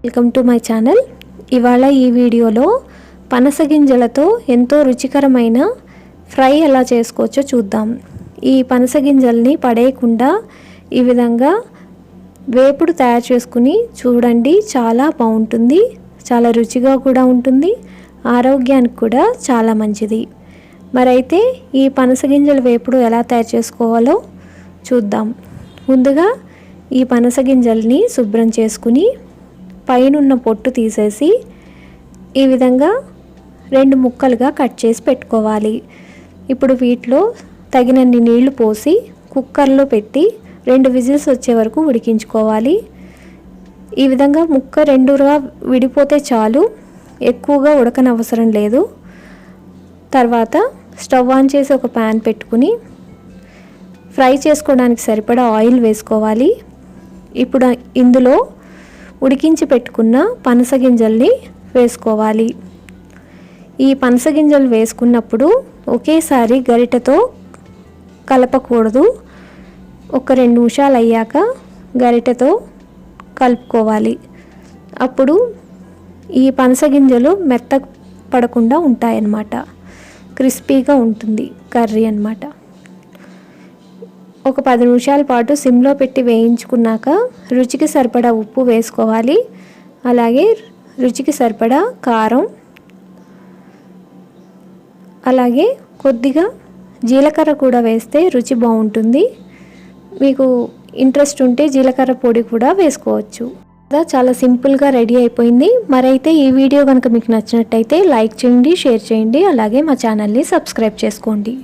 Welcome to my channel. ఇవాళ ఈ వీడియోలో పనస గింజలతో ఎంతో రుచికరమైన ఫ్రై ఎలా చేసుకోవచ్చో చూద్దాం. ఈ పనస గింజల్ని పడేయకుండా ఈ విధంగా వేపుడు తయారు చేసుకుని చూడండి. చాలా బాగుంటుంది, చాలా రుచిగా కూడా ఉంటుంది, ఆరోగ్యానికి కూడా చాలా మంచిది. మరైతే ఈ పనస గింజల వేపుడు ఎలా తయారు చేసుకోవాలో చూద్దాం. ముందుగా ఈ పనస గింజల్ని శుభ్రం చేసుకుని పైనున్న పొట్టు తీసేసి ఈ విధంగా 2 ముక్కలుగా కట్ చేసి పెట్టుకోవాలి. ఇప్పుడు వీటిలో తగినన్ని నీళ్లు పోసి కుక్కర్లో పెట్టి 2 విజిల్స్ వచ్చే వరకు ఉడికించుకోవాలి. ఈ విధంగా ముక్క 2గా విడిపోతే చాలు, ఎక్కువగా ఉడకనవసరం లేదు. తర్వాత స్టవ్ ఆన్ చేసి ఒక ప్యాన్ పెట్టుకుని ఫ్రై చేసుకోవడానికి సరిపడా ఆయిల్ వేసుకోవాలి. ఇప్పుడు ఇందులో ఉడికించి పెట్టుకున్న పనస గింజల్ని వేసుకోవాలి. ఈ పనస గింజలు వేసుకున్నప్పుడు ఒకేసారి గరిటెతో కలపకూడదు. ఒక 2 నిమిషాలు అయ్యాక గరిటెతో కలుపుకోవాలి. అప్పుడు ఈ పనస గింజలు మెత్త పడకుండా ఉంటాయన్నమాట. క్రిస్పీగా ఉంటుంది కర్రీ అన్నమాట. ఒక 10 నిమిషాల పాటు సిమ్లో పెట్టి వేయించుకున్నాక రుచికి సరిపడా ఉప్పు వేసుకోవాలి. అలాగే రుచికి సరిపడా కారం, అలాగే కొద్దిగా జీలకర్ర కూడా వేస్తే రుచి బాగుంటుంది. మీకు ఇంట్రెస్ట్ ఉంటే జీలకర్ర పొడి కూడా వేసుకోవచ్చు. చాలా సింపుల్గా రెడీ అయిపోయింది. మరైతే ఈ వీడియో కనుక మీకు నచ్చినట్టయితే లైక్ చేయండి, షేర్ చేయండి, అలాగే మా ఛానల్ని సబ్స్క్రైబ్ చేసుకోండి.